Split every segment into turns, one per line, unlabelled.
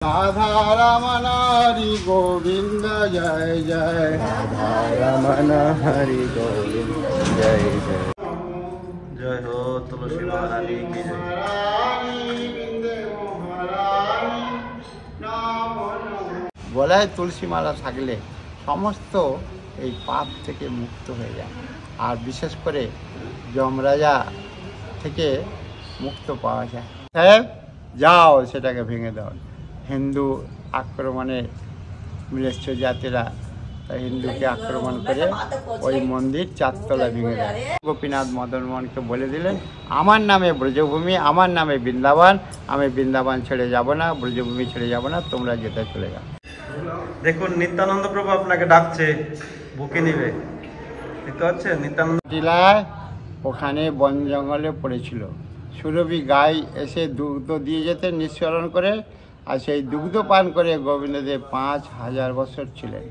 राधा रमण हरि गोविंद जय जय
राधा रमण हरि गोविंद जय जय। जय हो तुलसी महारानी की जय।
বলা হয় তুলসী মালা থাকলে সমস্ত এই পাপ থেকে মুক্ত হয়ে যায়, আর বিশেষ করে যমরাজা থেকে মুক্ত পাওয়া যায়। সাহেব যাও সেটাকে ভেঙে দাও। হিন্দু আক্রমণে মিলেচ্ছ জাতিরা হিন্দুকে আক্রমণ করে ওই মন্দির চারতলা ভেঙে দেয়। গোপীনাথ মদন মোহনকে বলে দিলেন, আমার নামে ব্রজভূমি, আমার নামে বৃন্দাবন, আমি বৃন্দাবন ছেড়ে যাব না, ব্রজভূমি ছেড়ে যাব না, তোমরা যেতে চলে যাও।
দেখুন নিত্যানন্দ প্রভু আপনাকে ডাকছে, বুকে নিবে। দেখতে পাচ্ছেন নিত্যানন্দ
টিলায় ওখানে বন জঙ্গলে পড়েছিল। সুরভি গাই এসে দুগ্ধ দিয়ে যেতেন নিঃসরণ করে, আর সেই দুগ্ধ পান করে গোবিন্দদেব 5000 বছর ছিলেন।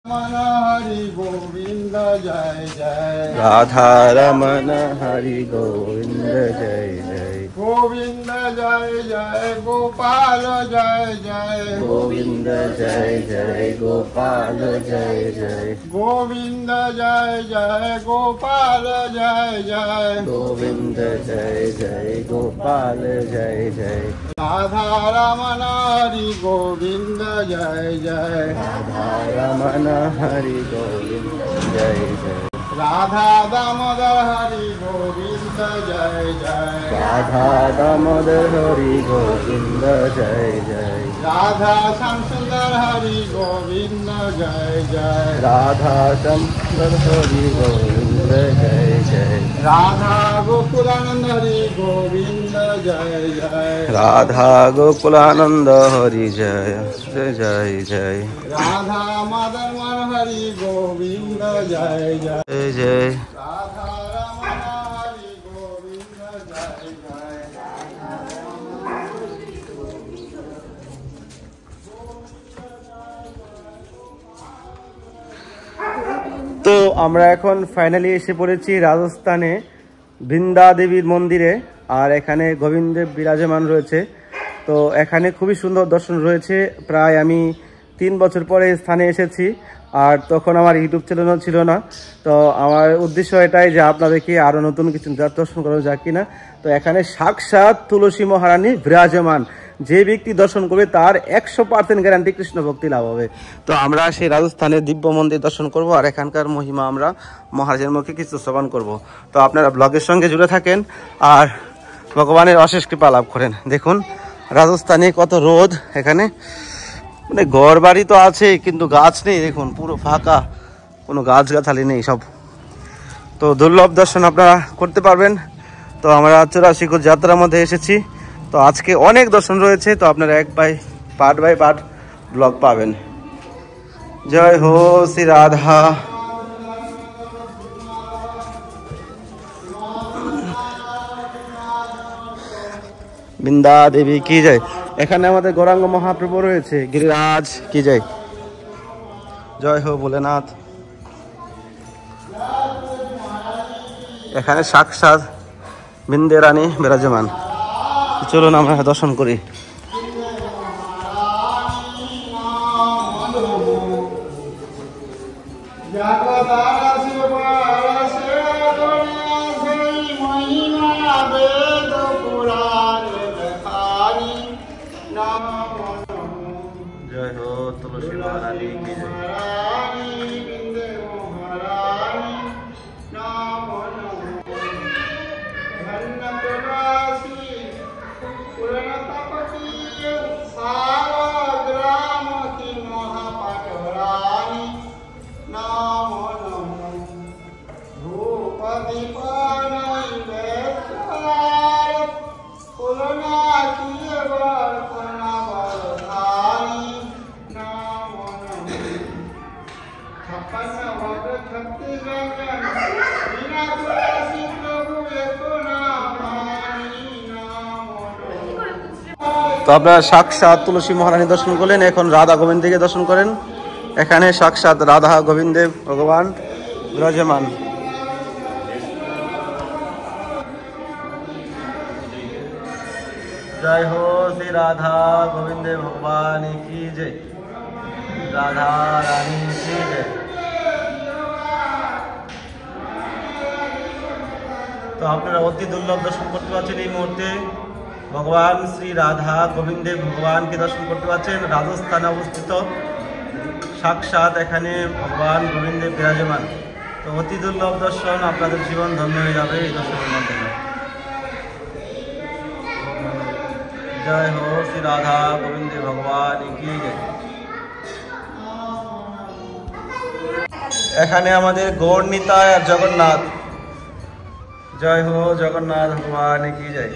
হরি গোবিন্দ জয় জয়
রাধা রমণ হরি গোবিন্দ জয় জয়।
গোবিন্দ জয় জয় গোপাল জয় জয়
গোবিন্দ জয় জয় গোপাল জয় জয়।
গোবিন্দ জয় জয় গোপাল জয় জয়
গোবিন্দ জয় জয় গোপাল জয় জয়।
রাধা রমণ হরি গোবিন্দ জয় জয়
রাধা রমণ হরি গোবিন্দ জয় জয়।
রাধা দামোদর হরি গোবিন্দ জয় জয়
রাধা দামোদর হরি গোবিন্দ জয় জয়।
রাধা শ্যাম সুন্দর হরি গোবিন্দ জয় জয়
রাধা সুন্দর হরি গোবিন্দ জয় জয়।
রাধা গোকুলানন্দ হরি গোবিন্দ জয় জয়
রাধা গোকুলানন্দ হরি জয় জয় জয় জয়।
রাধা মদন মোহন হরি গোবিন্দ জয় জয়
জয় জয়।
রাধা রমণ হরি গোবিন্দ জয় জয়।
তো আমরা এখন ফাইনালি এসে পড়েছি রাজস্থানে বৃন্দা দেবীর মন্দিরে, আর এখানে গোবিন্দদেব বিরাজমান রয়েছে। তো এখানে খুবই সুন্দর দর্শন রয়েছে। প্রায় আমি 3 বছর পরে স্থানে এসেছি, আর তখন আমার ইউটিউব চ্যানেলও ছিল না। তো আমার উদ্দেশ্য এটাই যে আপনাদেরকে আরও নতুন কিছু দর্শন করা যায় কিনা। তো এখানে সাক্ষাৎ তুলসী মহারানী বিরাজমান, যে ব্যক্তি দর্শন করবে তার 100% গ্যারান্টি কৃষ্ণ ভক্তি লাভ হবে। তো আমরা সেই রাজস্থানের দিব্য মন্দির দর্শন করব, আর এখানকার মহিমা আমরা মহারাজের মুখে কিছু শ্রবণ করব। তো আপনারা ব্লগের সঙ্গে জুড়ে থাকেন আর ভগবানের অশেষ কৃপা লাভ করেন। দেখুন রাজস্থানে কত রোদ, এখানে মানে ঘর বাড়ি তো আছে কিন্তু গাছ নেই, দেখুন পুরো ফাঁকা, কোনো গাছগাছালি নেই সব। তো দুর্লভ দর্শন আপনারা করতে পারবেন। তো আমরা 84 কোষ যাত্রার মধ্যে এসেছি। তো আজকে অনেক দর্শন রয়েছে, তো আপনারা পার্ট বাই পার্ট ব্লগ পাবেন। জয় হো শ্রী রাধা। বৃন্দা দেবী কি জয়। এখানে আমাদের গৌরাঙ্গ মহাপ্রভু রয়েছে, গিরিরাজ কি জয়। জয় হো ভোলেনাথ। এখানে সাক্ষাৎ বৃন্দে রানী বিরাজমান। চলুন আমরা দর্শন করি। জয় হো তুলসী মহারানী কি জয়। তো আপনারা সাক্ষাৎ তুলসী মহারানী দর্শন করলেন, এখন রাধা গোবিন্দকে দর্শন করেন। এখানে সাক্ষাৎ রাধা গোবিন্দ ভগবান বিরাজমান। जय हो श्री राधा गोविंद भगवान की जय, राधा रानी की जय। तो আপনারা অতি দুর্লভ দর্শন করতে পারছেন এই মুহূর্তে ভগবান শ্রী রাধা গোবিন্দের ভগবানকে দর্শন করতে পারছেন। রাজস্থানে অবস্থিত সাক্ষাৎ এখানে ভগবান গোবিন্দের বিরাজমান। তো অতি দুর্লভ দর্শন, আপনাদের জীবন ধন্য হয়ে যাবে এই দর্শনের মাধ্যমে। जय हो श्री राधा गोविंद भगवान की जय। এখানে আমাদের গৌর নিতাই আর জগন্নাথ। জয় হো জগন্নাথ ভগবান কি জয়।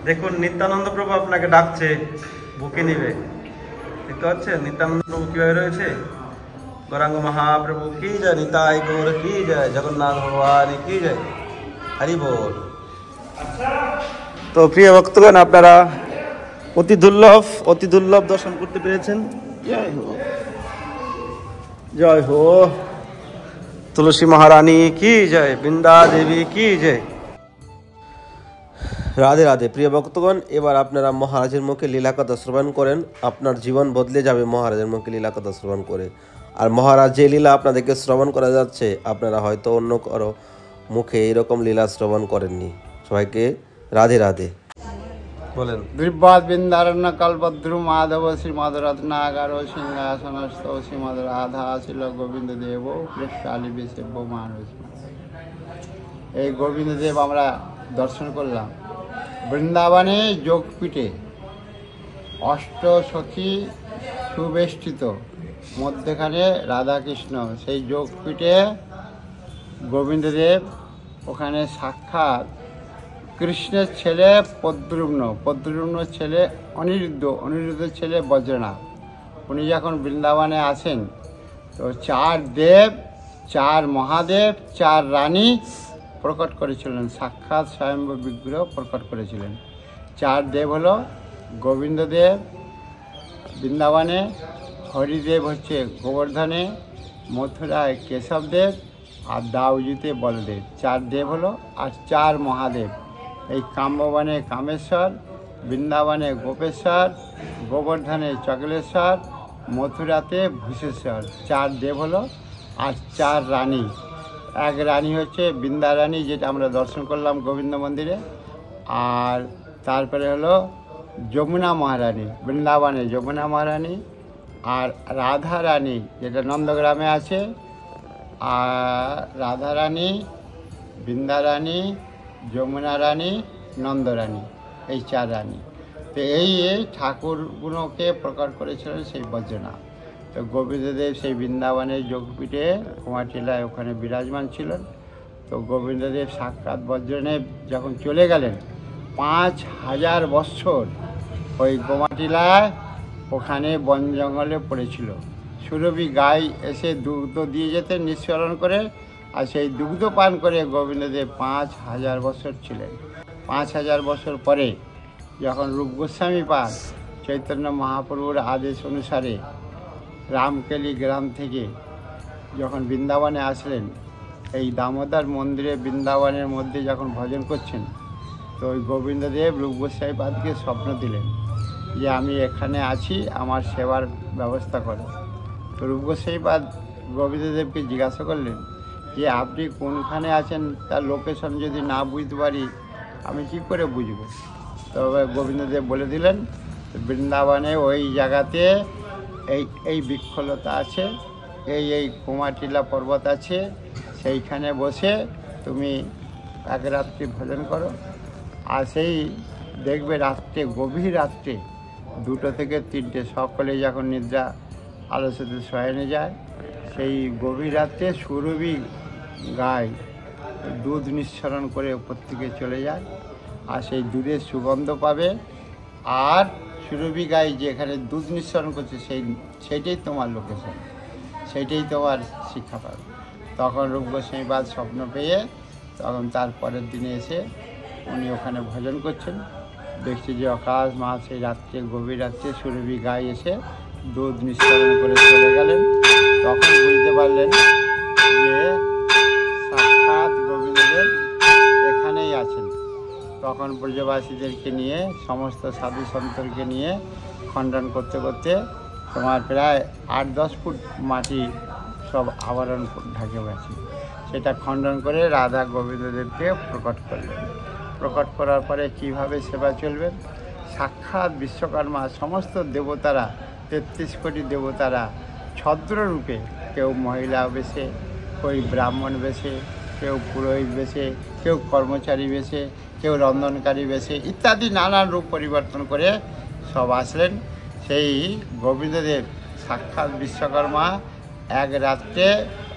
দেখুন নিত্যানন্দ প্রভু আপনাকে ডাকছে, বুকে নিবে। দেখতে পাচ্ছেন নিত্যানন্দ প্রভু কিভাবে রয়েছে। গৌরাঙ্গ মহাপ্রভু কি জয়, নিতাই গৌর কি জয়, জগন্নাথ ভগবান কি জয়, হরি বল। তো প্রিয় ভক্তগণ, আপনারা অতি দুর্লভ দর্শন করতে পেরেছেন। জয় হো, জয় হো তুলসী মহারানী কি জয়, বৃন্দা দেবী কি জয়। রাধে রাধে। প্রিয় ভক্তগণ, এবার আপনারা মহারাজের মুখে লীলাকথা শ্রবণ করেন। আপনার জীবন বদলে যাবে মহারাজের মুখে লীলাকথা শ্রবণ করে। আর মহারাজ যে লীলা আপনাদেরকে শ্রবণ করা যাচ্ছে, আপনারা হয়তো অন্য কারো মুখে এরকম লীলা শ্রবণ করেননি। সবাইকে রাধে রাধে বলেন।
দিব্যাদ বৃন্দারণ্য কল্পদ্রু মাধব শ্রীমদ রত্নাগার সিংহাসনস্থ শ্রীমদ রাধা ছিল গোবিন্দ দেব প্রেক্ষালী সেব্য মানুষ। এই গোবিন্দ দেব আমরা দর্শন করলাম বৃন্দাবনে যোগপীঠে, অষ্ট সখী সুবেষ্টিত, মধ্যখানে রাধাকৃষ্ণ। সেই যোগপীঠে গোবিন্দদেব ওখানে সাক্ষাৎ কৃষ্ণের ছেলে পদ্মরূম্নর ছেলে অনিরুদ্ধের ছেলে বজ্রনাথ। উনি যখন বৃন্দাবনে আসেন, তো চার দেব, চার মহাদেব, চার রানী প্রকট করেছিলেন, সাক্ষাৎ স্বয়ম্ভ বিগ্রহ প্রকট করেছিলেন। চার দেব হলো গোবিন্দদেব বৃন্দাবনে, হরিদেব হচ্ছে গোবর্ধনে, মথুরায় কেশবদেব, আর দাউজিতে বলদেব। চার দেব হলো, আর চার মহাদেব এই কাম্যবনে কামেশ্বর, বৃন্দাবনে গোপেশ্বর, গোবর্ধনে চকলেশ্বর, মথুরাতে ভূষেশ্বর। চার দেব হলো, আর চার রানী। এক রানী হচ্ছে বৃন্দা রানী, যেটা আমরা দর্শন করলাম গোবিন্দ মন্দিরে। আর তারপরে হলো যমুনা মহারানী, বৃন্দাবনে যমুনা মহারানী। আর রাধা রানী যেটা নন্দগ্রামে আছে, আর রাধা রানী, বৃন্দা রানী, যমুনা রানী, নন্দরানী, এই চার রানী। তো এই ঠাকুরগুলোকে প্রকট করেছিলেন সেই বজ্রনাথ। তো গোবিন্দদেব সেই বৃন্দাবনের যোগপীঠে কুমারটিলায় ওখানে বিরাজমান ছিলেন। তো গোবিন্দদেব সাক্ষাৎ বজ্রদেব যখন চলে গেলেন, 5000 বৎসর ওই গোমাটিলায় ওখানে বন জঙ্গলে পড়েছিল। সুরভি গাই এসে দুগ্ধ দিয়ে যেতেন নিঃসরণ করে, আর সেই দুগ্ধ পান করে গোবিন্দদেব 5000 বছর ছিলেন। 5000 বছর পরে যখন রূপ গোস্বামী পাদ চৈতন্য মহাপ্রভুর আদেশ অনুসারে রামকেলি গ্রাম থেকে যখন বৃন্দাবনে আসলেন, এই দামোদর মন্দিরে বৃন্দাবনের মধ্যে যখন ভজন করছেন, তো ওই গোবিন্দদেব রূপ গোস্বামী পাদকে স্বপ্ন দিলেন যে আমি এখানে আছি, আমার সেবার ব্যবস্থা করো। তো রূপ গোস্বামী পাদ গোবিন্দদেবকে জিজ্ঞাসা করলেন যে আপনি কোনখানে আছেন, তার লোকেশন যদি না বুঝতে পারি আমি কি করে বুঝব। তবে গোবিন্দদেব বলে দিলেন বৃন্দাবনে ওই জায়গাতে এই বৃক্ষলতা আছে, এই কুমারটিলা পর্বত আছে, সেইখানে বসে তুমি এক রাত্রি ভজন করো। আর সেই দেখবে রাত্রে, গভীর রাত্রে 2টো থেকে 3টে সকলে যখন নিদ্রা আলস্যতে শয়নে যায়, সেই গভীর রাত্রে সুরভি গাই দুধ নিঃসরণ করে উপর থেকে চলে যায়, আর সেই দুধের সুগন্ধ পাবে। আর সুরভি গাই যেখানে দুধ নিঃসরণ করছে সেইটাই তোমার লোকেশন, সেইটাই তোমার শিক্ষা পাবে। তখন রূপ গোস্বামী পাদ স্বপ্ন পেয়ে তখন তার পরের দিনে এসে উনি ওখানে ভজন করছেন। দেখছি যে আকাশ মা সেই রাত্রে, গভীর রাত্রে সুরভি গাই এসে দুধ নিঃসরণ করে চলে গেলেন। তখন বুঝতে পারলেন যে সাক্ষাৎ গোবিন্দদেব এখানেই আছেন। তখন ব্রজবাসীদেরকে নিয়ে সমস্ত সাধু সন্তকে নিয়ে খণ্ডন করতে করতে তোমার প্রায় 8-10 ফুট মাটি সব আবরণ ঢাকে গেছে। সেটা খণ্ডন করে রাধা গোবিন্দদেবকে প্রকট করলেন। প্রকট করার পরে কিভাবে সেবা চলবেন, সাক্ষাৎ বিশ্বকর্মা সমস্ত দেবতারা 33 কোটি দেবতারা ছদ্ররূপে, কেউ মহিলা বেশে, কেউ ব্রাহ্মণ বেশে, কেউ পুরোহিত বেশে, কেউ কর্মচারী বেশে, কেউ রন্ধনকারী বেশে ইত্যাদি নানান রূপ পরিবর্তন করে সব আসলেন। সেই গোবিন্দদেব সাক্ষাৎ বিশ্বকর্মা এক রাত্রে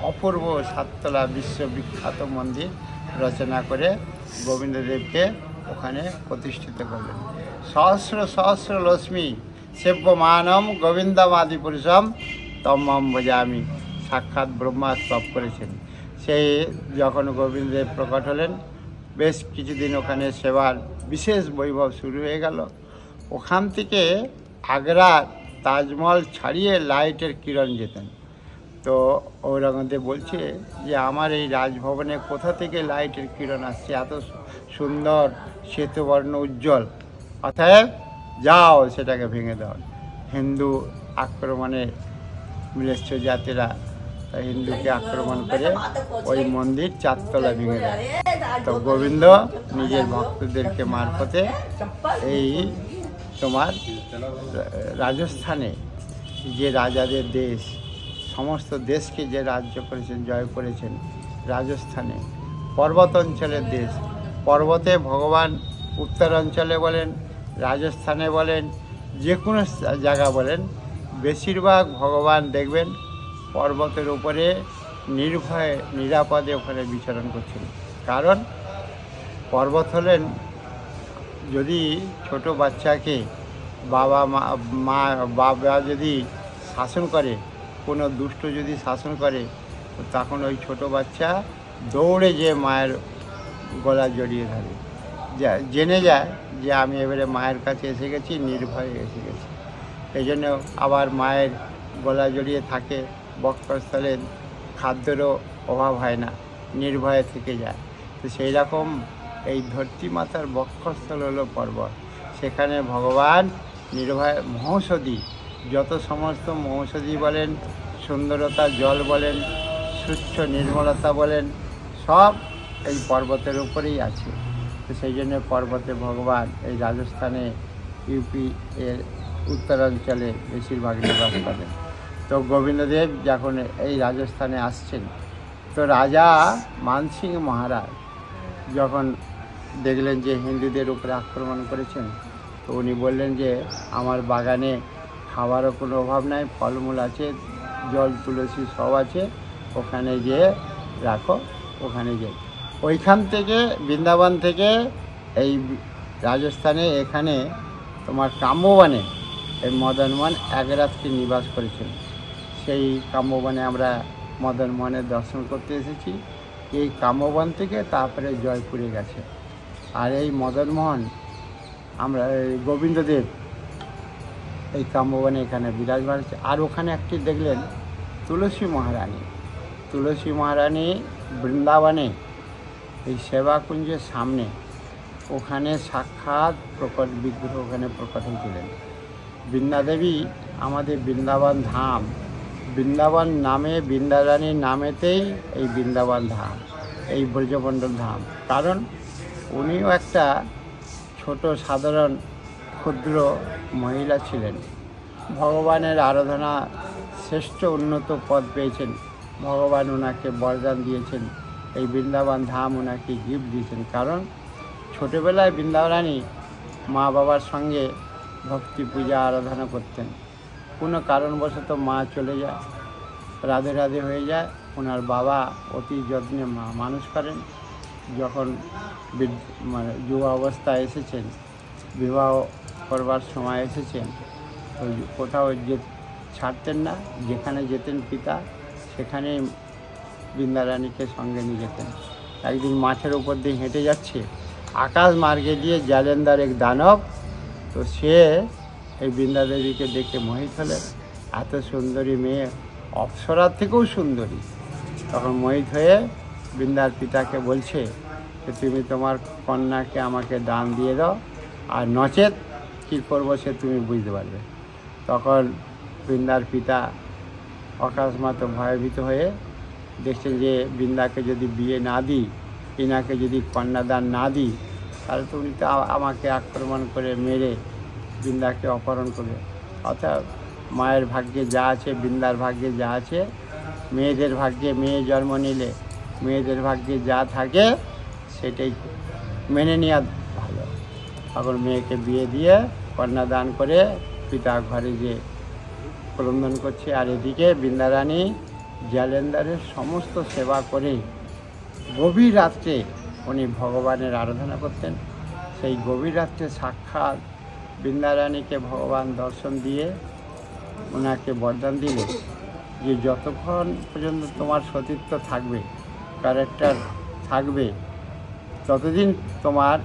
অপূর্ব 7তলা বিশ্ববিখ্যাত মন্দির রচনা করে গোবিন্দদেবকে ওখানে প্রতিষ্ঠিত করলেন। সহস্র সহস্র লক্ষ্মী সেব্যমানম গোবিন্দমাদি পুরুষম তম্মম ভজামি, সাক্ষাৎ ব্রহ্মা স্তব করেছেন। সেই যখন গোবিন্দদেব প্রকট হলেন, বেশ কিছুদিন ওখানে সেবার বিশেষ বৈভব শুরু হয়ে গেল। ওখান থেকে আগ্রার তাজমহল ছাড়িয়ে লাইটের কিরণ যেতেন। তো ঔরঙ্গজেব বলছে যে আমার এই রাজভবনে কোথা থেকে লাইটের কিরণ আসছে, এত সুন্দর শ্বেতবর্ণ উজ্জ্বল, অতএব যাও সেটাকে ভেঙে দাও। হিন্দু আক্রমণে ম্লেচ্ছ জাতিরা হিন্দুকে আক্রমণ করে ওই মন্দির 4 তলা ভেঙে দেয়। তো গোবিন্দ নিজের ভক্তদেরকে মারফতে এই তোমার রাজস্থানে যে রাজাদের দেশ, সমস্ত দেশকে যে রাজ্য করেছেন, জয় করেছেন, রাজস্থানে পর্বত অঞ্চলের দেশ, পর্বতে ভগবান উত্তরাঞ্চলে বলেন, রাজস্থানে বলেন, যে কোনো জায়গা বলেন, বেশিরভাগ ভগবান দেখবেন পর্বতের উপরে নির্ভয়ে নিরাপদে ওখানে বিচরণ করছেন। কারণ পর্বত হলেন, যদি ছোট বাচ্চাকে বাবা যদি শাসন করে, কোনো দুষ্ট যদি শাসন করে, তো তখন ওই ছোট বাচ্চা দৌড়ে যে মায়ের গলা জড়িয়ে ধরে, জেনে যায় যে আমি এবারে মায়ের কাছে এসে গেছি, নির্ভয়ে এসে গেছি। এই জন্য আবার মায়ের গলা জড়িয়ে থাকে, বক্ষস্থলে খাদ্যেরও অভাব হয় না, নির্ভয়ে থেকে যায়। তো সেই রকম এই ধরতী মাতার বক্ষস্থল হলো পর্বত। সেখানে ভগবান নির্ভয় মহৌষধি, যত সমস্ত মহৌষধি বলেন, সুন্দরতা জল বলেন, স্বচ্ছ নির্মলতা বলেন, সব এই পর্বতের উপরেই আছে। তো সেই জন্য পর্বতে ভগবান এই রাজস্থানে, ইউপি এর উত্তরাঞ্চলে বেশিরভাগ নিবাস করেন। তো গোবিন্দদেব যখন এই রাজস্থানে আসছেন, তো রাজা মানসিং মহারাজ যখন দেখলেন যে হিন্দুদের উপরে আক্রমণ করেছেন, তো উনি বললেন যে আমার বাগানে খাবারও কোনো অভাব নাই, ফলমূল আছে, জল তুলসী সব আছে, ওখানে গিয়ে রাখো। ওখানে গিয়ে ওইখান থেকে বৃন্দাবন থেকে এই রাজস্থানে এখানে তোমার কাম্যবনে এই মদনমোহন এক রাত্রি নিবাস করেছেন। সেই কাম্যবনে আমরা মদনমোহনের দর্শন করতে এসেছি। এই কাম্যবন থেকে তারপরে জয়পুরে গেছে। আর এই মদনমোহন আমরা গোবিন্দদেব এই কাম্যবনে এখানে বিরাজমান আছে। আর ওখানে একটি দেখলেন তুলসী মহারানী। তুলসী মহারানী বৃন্দাবনে এই সেবাকুঞ্জের সামনে ওখানে সাক্ষাৎ প্রকট বিগ্রহ ওখানে প্রকট হয়েছিলেন। বৃন্দাদেবী আমাদের বৃন্দাবন ধাম, বৃন্দাবন নামে, বৃন্দারানীর নামেতেই এই বৃন্দাবন ধাম, এই ব্রজমণ্ডল ধাম। কারণ উনিও একটা ছোট সাধারণ ক্ষুদ্র মহিলা ছিলেন, ভগবানের আরাধনা শ্রেষ্ঠ উন্নত পদ পেয়েছেন। ভগবান ওনাকে বরদান দিয়েছেন, এই বৃন্দাবন ধাম ওনাকে গিফট দিয়েছেন। কারণ ছোটোবেলায় বৃন্দাবরানী মা বাবার সঙ্গে ভক্তি পূজা আরাধনা করতেন। কোনো কারণবশত মা চলে যায়, রাধে রাধে হয়ে যায়। ওনার বাবা অতি যত্নে মানুষ করেন। যখন মানে যুবা অবস্থায় এসেছেন, বিবাহ করবার সময় এসেছেন, ওই কোথাও যে ছাড়তেন না, যেখানে যেতেন পিতা সেখানে বৃন্দারানীকে সঙ্গে নিয়ে যেতেন। একদিন মাঠের উপর দিয়ে হেঁটে যাচ্ছে, আকাশ মার্গে দিয়ে জালেন্দার এক দানব, তো সে এই বৃন্দাদেবীকে দেখে মোহিত হলেন। এত সুন্দরী মেয়ে, অপ্সরার থেকেও সুন্দরী। তখন মোহিত হয়ে বৃন্দার পিতাকে বলছে যে তুমি তোমার কন্যাকে আমাকে দান দিয়ে দাও, আর নচেত কী করবো সে তুমি বুঝতে পারবে। তখন বৃন্দার পিতা অকস্মাৎ ভয়ভীত হয়ে দেখছেন যে বৃন্দাকে যদি বিয়ে না দিই, ইনাকে যদি কন্যাদান না দিই, তাহলে তো উনি তো আমাকে আক্রমণ করে মেরে বৃন্দাকে অপহরণ করবে। অর্থাৎ মায়ের ভাগ্যে যা আছে, বৃন্দার ভাগ্যে যা আছে, মেয়েদের ভাগ্যে মেয়ে জন্ম নিলে মেয়েদের ভাগ্যে যা থাকে সেটাই মেনে নেওয়া ভালো। তখন মেয়েকে বিয়ে দিয়ে কন্যাদান করে পিতা ঘরে যে ক্রন্দন করছে, আর এদিকে বৃন্দারানী জালেন্দারের সমস্ত সেবা করে গভীর রাত্রে উনি ভগবানের আরাধনা করতেন। সেই গভীর রাত্রে সাক্ষাৎ বৃন্দারানীকে ভগবান দর্শন দিয়ে ওনাকে বরদান দিলে যে যতক্ষণ পর্যন্ত তোমার সতীত্ব থাকবে, ক্যারেক্টার থাকবে, ততদিন তোমার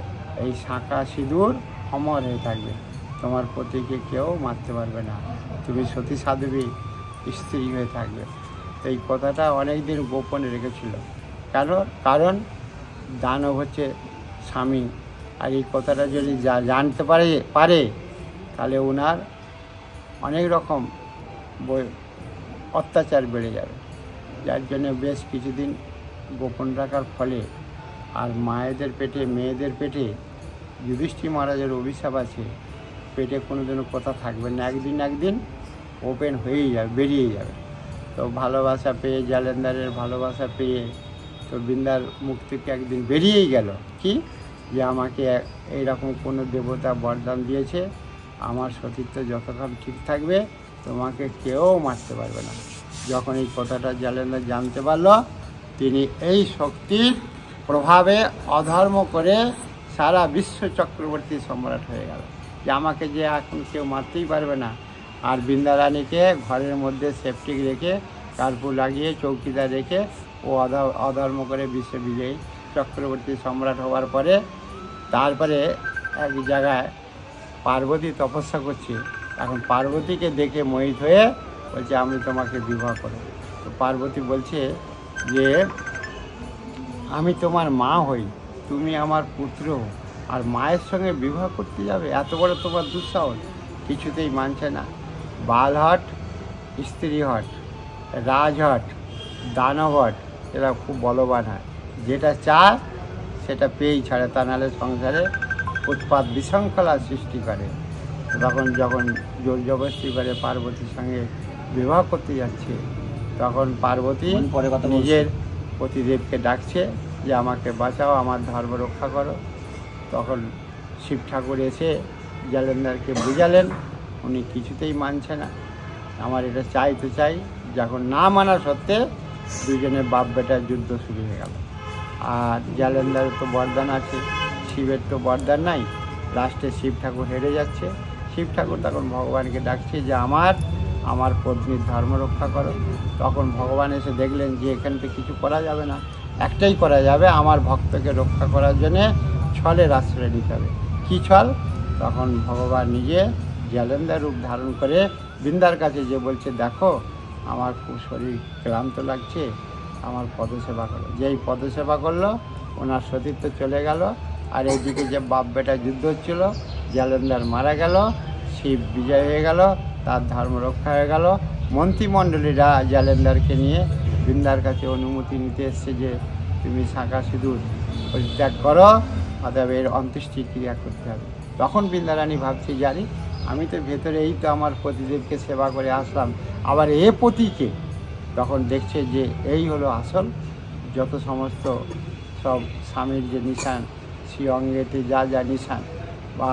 এই শাঁখা সিঁদুর অমর হয়ে থাকবে, তোমার পতিকে কেউ মারতে পারবে না, তুমি সতী সাধ্বী স্ত্রী হয়ে থাকবে। এই কথাটা অনেক দিন গোপনে রেখেছিল। কারণ দানব হচ্ছে স্বামী, আর এই কথাটা যদি জানতে পারে তাহলে ওনার অনেক রকম অত্যাচার বেড়ে যাবে। যার জন্য বেশ কিছুদিন গোপন রাখার ফলে, আর মায়েদের পেটে মেয়েদের পেটে যুধিষ্ঠির মহারাজের অভিশাপ আছে, পেটে কোনোদিনও কথা থাকবে না, একদিন ওপেন হয়েই যাবে, বেরিয়ে যাবে। তো ভালোবাসা পেয়ে, জালেন্দারের ভালোবাসা পেয়ে তো বৃন্দার মুখ থেকে একদিন বেরিয়েই গেল কি, যে আমাকে এইরকম কোনো দেবতা বরদান দিয়েছে, আমার সতীত্ব যতক্ষণ ঠিক থাকবে তোমাকে কেউ মারতে পারবে না। যখন এই কথাটা জালেন্দার জানতে পারল, তিনি এই শক্তির প্রভাবে অধর্ম করে সারা বিশ্ব চক্রবর্তী সম্রাট হয়ে গেল, যে আমাকে যে এখন কেউ মারতেই পারবে না। আর বৃন্দারানীকে ঘরের মধ্যে সেফটি রেখে, কার্পুর লাগিয়ে, চৌকিদার রেখে ও অধর্ম করে বিশ্ব বিজয়ী চক্রবর্তী সম্রাট হওয়ার পরে তারপরে এক জায়গায় পার্বতী তপস্যা করছে। এখন পার্বতীকে দেখে মোহিত হয়ে বলছে আমি তোমাকে বিবাহ করব। তো পার্বতী বলছে যে আমি তোমার মা হই, তুমি আমার পুত্র, আর মায়ের সঙ্গে বিবাহ করতে যাবে, এত বড় তোমার দুঃসাহস। কিছুতেই মানছে না। বালহট, স্ত্রীহট, রাজহট, দানবহট এরা খুব বলবান হয়, যেটা চায় সেটা পেয়েই ছাড়ে, তা নাহলে সংসারে উৎপাত বিশৃঙ্খলা সৃষ্টি করে। তখন যখন জোর জবরদস্তি করে পার্বতীর সঙ্গে বিবাহ করতে যাচ্ছে, তখন পার্বতী নিজের পতিদেবকে ডাকছে যে আমাকে বাঁচাও, আমার ধর্ম রক্ষা করো। তখন শিব ঠাকুর এসে জালেন্দারকে বুঝালেন, উনি কিছুতেই মানছে না, আমার এটা চাই তো চাই। যখন না মানা সত্ত্বে দুজনের বাপ বেটার যুদ্ধ শুরু হয়ে গেল। আর জালেন্দারের তো বরদান আছে, শিবের তো বরদান নাই। লাস্টে শিব ঠাকুর হেরে যাচ্ছে। শিব ঠাকুর তখন ভগবানকে ডাকছে যে আমার পত্নীর ধর্ম রক্ষা করো। তখন ভগবান এসে দেখলেন যে এখান থেকে কিছু করা যাবে না, একটাই করা যাবে, আমার ভক্তকে রক্ষা করার জন্যে ছলের আশ্রয় নিতে হবে। কী ছল? তখন ভগবান নিজে জালেন্দার রূপ ধারণ করে বৃন্দার কাছে যে বলছে, দেখো আমার খুব শরীর ক্লান্ত লাগছে, আমার পদসেবা করো। যেই পদসেবা করলো ওনার সতীত্ব চলে গেল। আর এইদিকে যে বাপ বেটা যুদ্ধ হচ্ছিল, জালেন্দার মারা গেল, শিব বিজয় হয়ে গেল, তার ধর্ম রক্ষা হয়ে গেল। মন্ত্রীমণ্ডলীরা জালেন্দারকে নিয়ে বৃন্দার কাছে অনুমতি নিতে এসছে যে তুমি শাঁখা সিঁদুর পরিত্যাগ করো, অতএব এর অন্ত্যেষ্টি ক্রিয়া করতে হবে। তখন বৃন্দারানী ভাবছে, জানি আমি তো ভেতরে এই তো আমার পতিদেবকে সেবা করে আসলাম, আবার এ পতিকে। তখন দেখছে যে এই হলো আসল যত সমস্ত সব স্বামীর যে নিশান, সেই অঙ্গেতে যা যা নিশান বা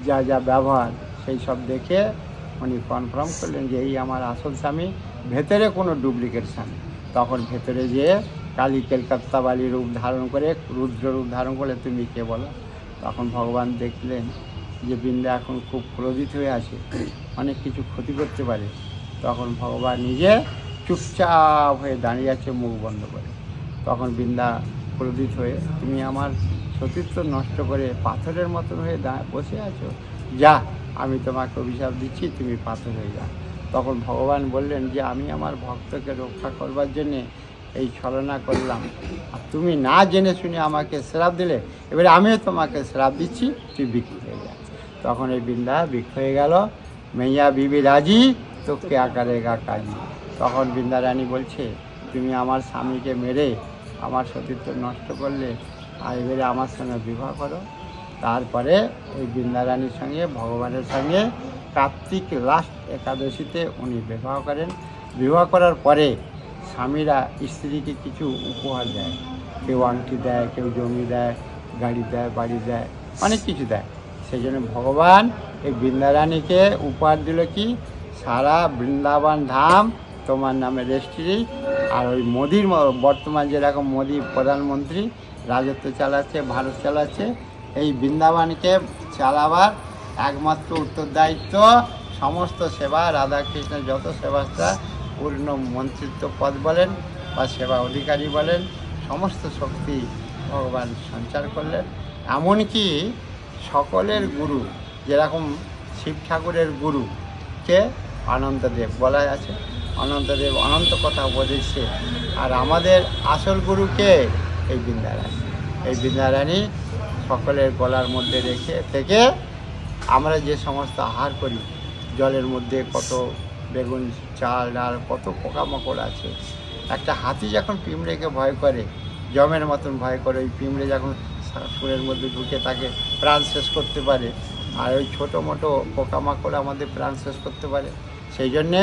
যা যা ব্যবহার, সেই সব দেখে উনি কনফার্ম করলেন যে এই আমার আসল স্বামী, ভেতরে কোনো ডুপ্লিকেট স্বামী। তখন ভেতরে যেয়ে কালী কলকাত্তাবালি রূপ ধারণ করে, রুদ্র রূপ ধারণ করে, তুমি কে বলো? তখন ভগবান দেখলেন যে বৃন্দা এখন খুব ক্রোধিত হয়ে আছে, অনেক কিছু ক্ষতি করতে পারে। তখন ভগবান নিজে চুপচাপ হয়ে দাঁড়িয়ে আছে, মুখ বন্ধ করে। তখন বৃন্দা ক্রোধিত হয়ে, তুমি আমার সতীত্ব নষ্ট করে পাথরের মতন হয়ে বসে আছো, যা আমি তোমাকে অভিশাপ দিচ্ছি, তুমি পাথর হয়ে যা। তখন ভগবান বললেন যে আমি আমার ভক্তকে রক্ষা করবার জন্যে এই ছলনা করলাম, আর তুমি না জেনে শুনে আমাকে শ্রাপ দিলে, এবারে আমিও তোমাকে শ্রাপ দিচ্ছি, তুই ভিক্ষু হয়ে যা। তখন এই বৃন্দা ভিক্ষু হয়ে গেল। মেয়া বিবি রাজি তোকে আকারেগা কাজী। তখন বৃন্দা রানী বলছে, তুমি আমার স্বামীকে মেরে আমার সতীত্ব নষ্ট করলে, আর এবারে আমার সঙ্গে বিবাহ করো। তারপরে এই বৃন্দা রানীর সঙ্গে ভগবানের সঙ্গে কার্তিক লাস্ট একাদশীতে উনি বিবাহ করেন। বিবাহ করার পরে স্বামীরা স্ত্রীকে কিছু উপহার দেয়, কেউ আংটি দেয়, কেউ জমি দেয়, গাড়ি দেয়, বাড়ি দেয়, অনেক কিছু দেয়। সেই জন্য ভগবান এই বৃন্দা রানীকে উপহার দিল কি, সারা বৃন্দাবন ধাম তোমার নামে রেজিস্ট্রি। আর ওই মোদির বর্তমান যেরকম মোদি প্রধানমন্ত্রী রাজত্ব চালাচ্ছে, ভারত চালাচ্ছে, এই বৃন্দাবনকে চালাবার একমাত্র উত্তরদায়িত্ব সমস্ত সেবা রাধাকৃষ্ণের যত সেবাস্তা পূর্ণ মন্ত্রিত্ব পদ বলেন বা সেবা অধিকারী বলেন, সমস্ত শক্তি ভগবান সঞ্চার করলেন। এমনকি সকলের গুরু, যেরকম শিব ঠাকুরের গুরুকে অনন্তদেব বলা আছে, অনন্তদেব অনন্ত কথা উপদেশে, আর আমাদের আসল গুরুকে এই বৃন্দা রানী। এই বৃন্দা রানী সকলের গলার মধ্যে রেখে থেকে আমরা যে সমস্ত আহার করি, জলের মধ্যে কত বেগুন, চাল, ডাল, কত পোকামাকড় আছে। একটা হাতি যখন পিঁমড়েকে ভয় করে, জমের মতন ভয় করে, ওই পিঁমড়ে যখন সুরের মধ্যে ঢুকে তাকে প্রাণ শেষ করতে পারে, আর ওই ছোটো মোটো পোকামাকড় আমাদের প্রাণ শেষ করতে পারে। সেই জন্যে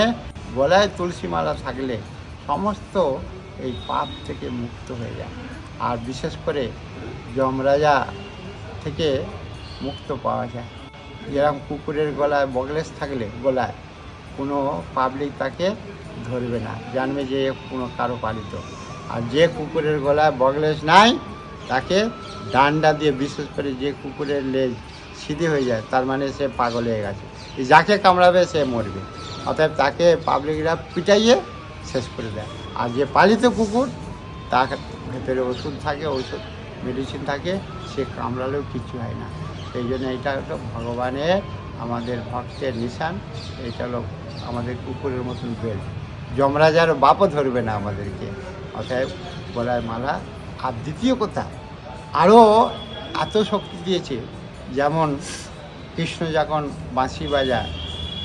গলায় তুলসী মালা থাকলে সমস্ত এই পাপ থেকে মুক্ত হয়ে যায়। আর বিশেষ করে যমরাজা থেকে মুক্ত পাওয়া যায়। যেরকম কুকুরের গলায় বগলেস থাকলে গলায় কোনো পাবলিক তাকে ধরবে না, জানবে যে কোনো কারো পালিত। আর যে কুকুরের গলায় বগলেস নাই তাকে ডান্ডা দিয়ে, বিশেষ করে যে কুকুরের লেজ সিধে হয়ে যায়, তার মানে সে পাগল হয়ে গেছে, যাকে কামড়াবে সে মরবে। অতএব তাকে পাবলিকরা পিটাইয়ে শেষ করে দেয়। আর যে পালিত কুকুর, তার ভেতরে ওষুধ থাকে, ওষুধ মেডিসিন থাকে, সে কামড়ালেও কিছু হয় না। সেই জন্য এটা হলো ভগবানের আমাদের ভক্তের নিশান। এটা হলো আমাদের কুকুরের মতন বেল, যমরাজার বাপও ধরবে না আমাদেরকে। অতএব গলায় মালা। আর দ্বিতীয় কথা, আরও এত শক্তি দিয়েছে, যেমন কৃষ্ণ যখন বাঁশি বাজায়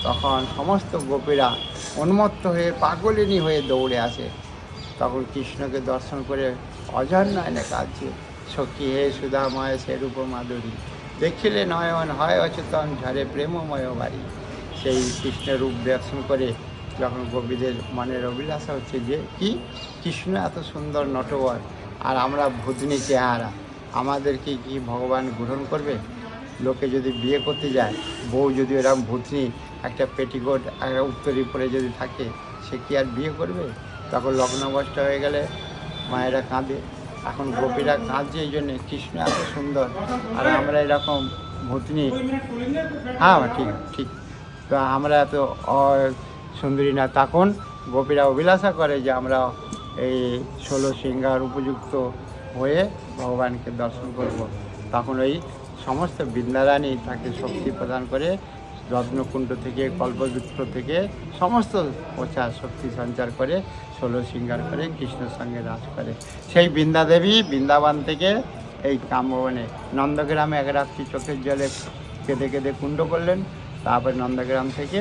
তখন সমস্ত গোপীরা উন্মত্ত হয়ে পাগলিনী হয়ে দৌড়ে আসে। তখন কৃষ্ণকে দর্শন করে অঝর নয়নে কাঁদছে, সখী হে সুধাময় সে রূপ মাধুরী, দেখিলে নয়ন হয় অচেতন ঝরে প্রেমময় বাড়ি। সেই কৃষ্ণের রূপ দর্শন করে যখন গোপীদের মনের অভিলাষা হচ্ছে যে কি কৃষ্ণ এত সুন্দর নটবর, আর আমরা ভূতনি চেহারা, আমাদেরকে কি ভগবান গ্রহণ করবে? লোকে যদি বিয়ে করতে যায়, বউ যদি এরকম ভূতনি একটা পেটিকোট একটা উত্তরী পরে যদি থাকে, সে কি আর বিয়ে করবে? তখন লগ্নাবস্থা হয়ে গেলে মায়েরা কাঁদে। এখন গোপীরা কাঁদছে এই জন্যে কৃষ্ণ এত সুন্দর, আর আমরা এরকম ভূতনি। হ্যাঁ ঠিক ঠিক, তো আমরা এত সুন্দরী না। তখন গোপীরা অভিলাষা করে যে আমরা এই 16 শৃঙ্গার উপযুক্ত হয়ে ভগবানকে দর্শন করব। তখন ওই সমস্ত বৃন্দারানী তাকে শক্তি প্রদান করে, রত্নকুণ্ড থেকে, কল্পবৃক্ষ থেকে সমস্ত প্রচার শক্তি সঞ্চার করে 16 শৃঙ্গার করে কৃষ্ণের সঙ্গে রাজ করে। সেই বৃন্দাদেবী বৃন্দাবন থেকে এই কাম্যবনে নন্দগ্রামে এক রাত্রি চোখের জলে কেঁদে কেঁদে কুণ্ড করলেন। তারপরে নন্দগ্রাম থেকে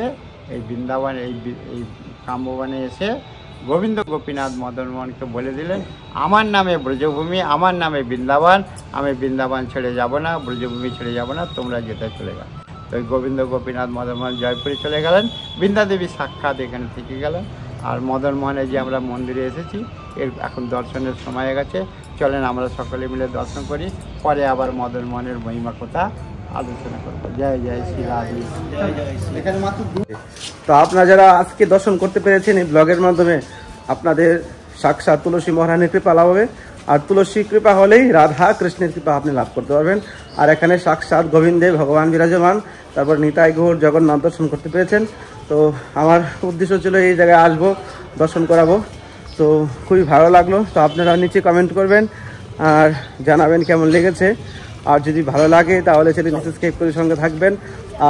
এই বৃন্দাবন এই কাম্যবনে এসে গোবিন্দ গোপীনাথ মদনমোহনকে বলে দিলেন, আমার নামে ব্রজভূমি, আমার নামে বৃন্দাবন, আমি বৃন্দাবন ছেড়ে যাব না, ব্রজভূমি ছেড়ে যাব না, তোমরা যেতে চলে যাও। তো গোবিন্দ গোপীনাথ মদনমোহন জয়পুরে চলে গেলেন, বৃন্দাদেবী সাক্ষাৎ এখানে থেকে গেলেন। আর মদনমোহনে যে আমরা মন্দিরে এসেছি, এর এখন দর্শনের সময় হয়ে গেছে, চলেন আমরা সকলে মিলে দর্শন করি, পরে আবার মদনমোহনের মহিমা কথা আলোচনা করবো। জয় জয় শ্রী রাধে। এখানে মাত্র
তো আপনারা যারা আজকে দর্শন করতে পেরেছেন এই ব্লগের মাধ্যমে, আপনাদের সাক্ষাৎ তুলসী মহারানীর কৃপা লাভ হবে। আর তুলসী কৃপা হলেই রাধা কৃষ্ণের কৃপা আপনি লাভ করতে পারবেন। আর এখানে সাক্ষাৎ গোবিন্দে ভগবান বিরাজমান, তারপর নিতাই গৌর জগন্নাথ দর্শন করতে পেরেছেন। তো আমার উদ্দেশ্য ছিল এই জায়গায় আসবো, দর্শন করাবো। তো খুবই ভালো লাগলো। তো আপনারা নিচে কমেন্ট করবেন আর জানাবেন কেমন লেগেছে। আর যদি ভালো লাগে তাহলে চ্যানেলটি সাবস্ক্রাইব করে সঙ্গে থাকবেন।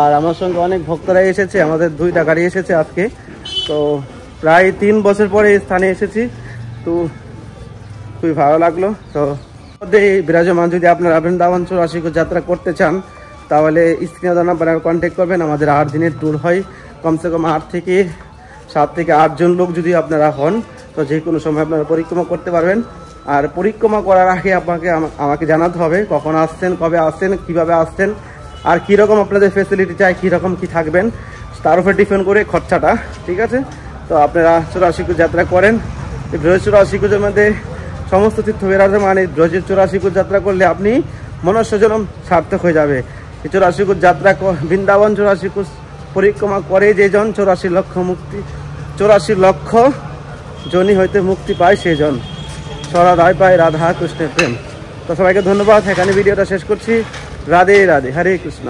আর আমার সঙ্গে অনেক ভক্তরাই এসেছে, আমাদের 2টা গাড়ি এসেছে আজকে। তো প্রায় 3 বছর পরে এই স্থানে এসেছি। তো খুবই ভালো লাগলো। তো বিরাজমান যদি আপনারা বৃন্দাবন 84 কোষ যাত্রা করতে চান তাহলে স্ক্রিনে দেওয়া নাম্বারে কন্ট্যাক্ট করবেন। আমাদের 8 দিনের ট্যুর হয়, কমসে কম 7 থেকে 8 জন লোক যদি আপনারা হন তো যে কোনো সময় আপনারা পরিক্রমা করতে পারবেন। আর পরিক্রমা করার আগে আমাকে জানাতে হবে কখন আসছেন, কবে আসছেন, কিভাবে আসছেন, আর কীরকম আপনাদের ফেসিলিটি চাই, কীরকম কী থাকবেন, তার উপরে ডিপেন্ড করে খরচাটা, ঠিক আছে। তো আপনারা 84 কোষ যাত্রা করেন। এই ব্রজ 84 কোষের মধ্যে সমস্ত তীর্থ বিরাজমান। এই ব্রজের 84 কোষ যাত্রা করলে আপনি মনুষ্যজন্ম সার্থক হয়ে যাবে। এই 84 কোষ যাত্রা বৃন্দাবন 84 কোষ পরিক্রমা করে যেজন 84 লক্ষ জনি হইতে মুক্তি পায় সেজন সরাদায় পায় রাধা কৃষ্ণের প্রেম। তো সবাইকে ধন্যবাদ, এখানে ভিডিওটা শেষ করছি। রাধে রাধে, হরে কৃষ্ণ।